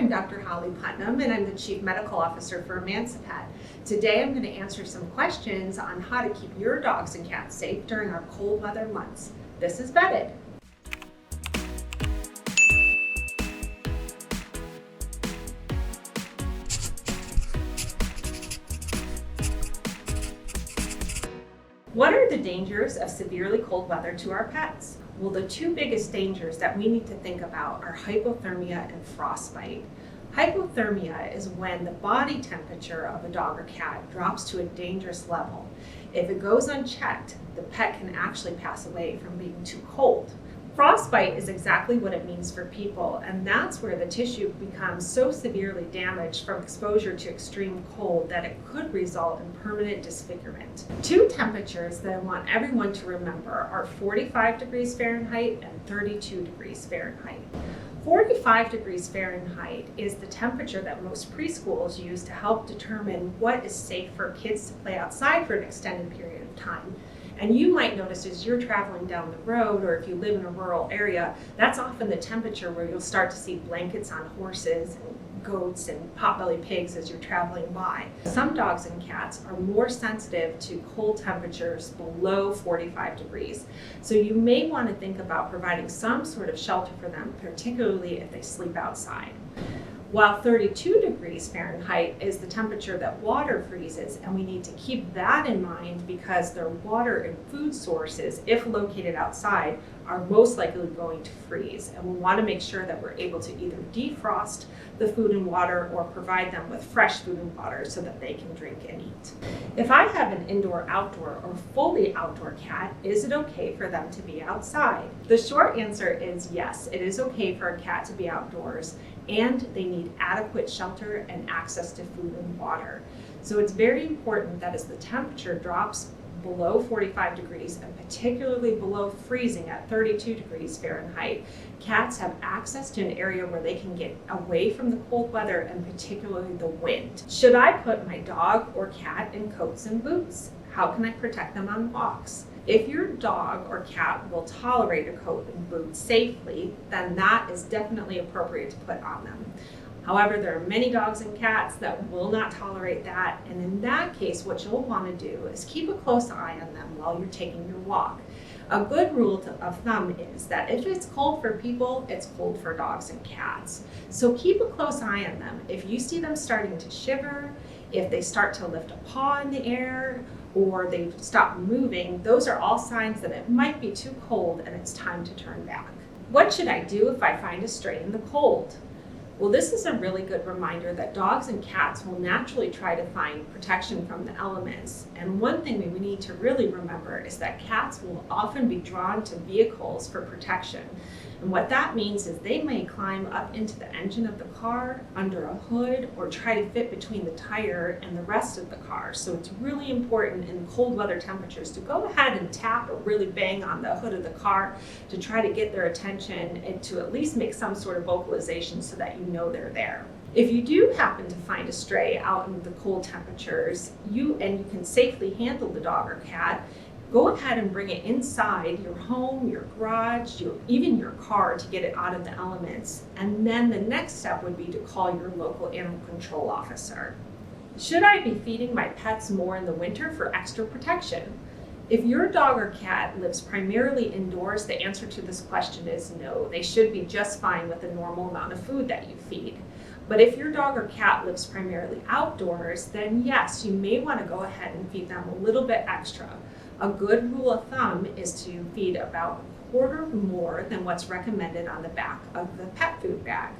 I'm Dr. Holly Putnam, and I'm the Chief Medical Officer for Emancipet. Today I'm going to answer some questions on how to keep your dogs and cats safe during our cold weather months. This is Vetted. What are the dangers of severely cold weather to our pets? Well, the two biggest dangers that we need to think about are hypothermia and frostbite. Hypothermia is when the body temperature of a dog or cat drops to a dangerous level. If it goes unchecked, the pet can actually pass away from being too cold. Frostbite is exactly what it means for people, and that's where the tissue becomes so severely damaged from exposure to extreme cold that it could result in permanent disfigurement. Two temperatures that I want everyone to remember are 45 degrees Fahrenheit and 32 degrees Fahrenheit. 45 degrees Fahrenheit is the temperature that most preschools use to help determine what is safe for kids to play outside for an extended period of time. And you might notice as you're traveling down the road, or if you live in a rural area, that's often the temperature where you'll start to see blankets on horses and goats and potbelly pigs as you're traveling by. Some dogs and cats are more sensitive to cold temperatures below 45 degrees. So you may want to think about providing some sort of shelter for them, particularly if they sleep outside. While 32 degrees Fahrenheit is the temperature that water freezes, and we need to keep that in mind because their water and food sources, if located outside, are most likely going to freeze. And we want to make sure that we're able to either defrost the food and water or provide them with fresh food and water so that they can drink and eat. If I have an indoor-outdoor or fully outdoor cat, is it okay for them to be outside? The short answer is yes, it is okay for a cat to be outdoors, and they need adequate shelter and access to food and water. So it's very important that as the temperature drops below 45 degrees and particularly below freezing at 32 degrees Fahrenheit, cats have access to an area where they can get away from the cold weather and particularly the wind. Should I put my dog or cat in coats and boots? How can I protect them on walks? If your dog or cat will tolerate a coat and boots safely, then that is definitely appropriate to put on them. However, there are many dogs and cats that will not tolerate that, and in that case, what you'll want to do is keep a close eye on them while you're taking your walk. A good rule of thumb is that if it's cold for people, it's cold for dogs and cats. So keep a close eye on them. If you see them starting to shiver, if they start to lift a paw in the air, or they stop moving, those are all signs that it might be too cold and it's time to turn back. What should I do if I find a stray in the cold? Well, this is a really good reminder that dogs and cats will naturally try to find protection from the elements. And one thing we need to really remember is that cats will often be drawn to vehicles for protection. And what that means is they may climb up into the engine of the car, under a hood, or try to fit between the tire and the rest of the car. So it's really important in cold weather temperatures to go ahead and tap or really bang on the hood of the car to try to get their attention and to at least make some sort of vocalization so that you know they're there. If you do happen to find a stray out in the cold temperatures, you can safely handle the dog or cat, go ahead and bring it inside your home, your garage, even your car to get it out of the elements. And then the next step would be to call your local animal control officer. Should I be feeding my pets more in the winter for extra protection? If your dog or cat lives primarily indoors, the answer to this question is no. They should be just fine with the normal amount of food that you feed. But if your dog or cat lives primarily outdoors, then yes, you may want to go ahead and feed them a little bit extra. A good rule of thumb is to feed about a quarter more than what's recommended on the back of the pet food bag.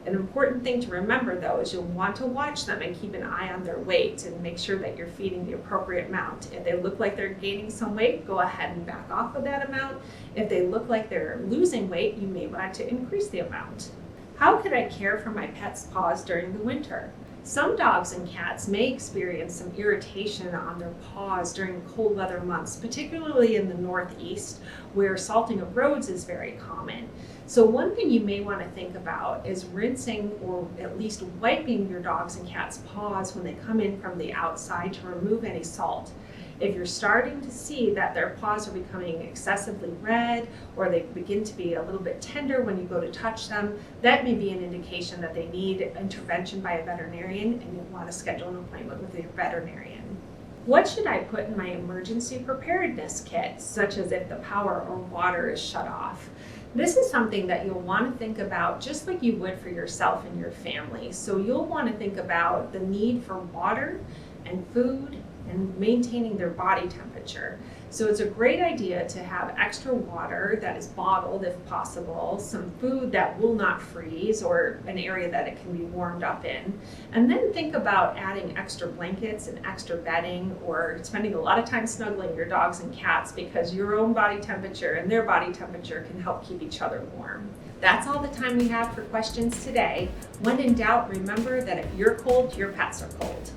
An important thing to remember though is you'll want to watch them and keep an eye on their weight and make sure that you're feeding the appropriate amount. If they look like they're gaining some weight, go ahead and back off of that amount. If they look like they're losing weight, you may want to increase the amount. How could I care for my pet's paws during the winter? Some dogs and cats may experience some irritation on their paws during cold weather months, particularly in the Northeast, where salting of roads is very common. So one thing you may want to think about is rinsing or at least wiping your dogs and cats' paws when they come in from the outside to remove any salt. If you're starting to see that their paws are becoming excessively red, or they begin to be a little bit tender when you go to touch them, that may be an indication that they need intervention by a veterinarian, and you'll want to schedule an appointment with your veterinarian. What should I put in my emergency preparedness kit, such as if the power or water is shut off? This is something that you'll want to think about just like you would for yourself and your family. So you'll want to think about the need for water and food and maintaining their body temperature. So it's a great idea to have extra water that is bottled if possible, some food that will not freeze, or an area that it can be warmed up in. And then think about adding extra blankets and extra bedding, or spending a lot of time snuggling your dogs and cats, because your own body temperature and their body temperature can help keep each other warm. That's all the time we have for questions today. When in doubt, remember that if you're cold, your pets are cold.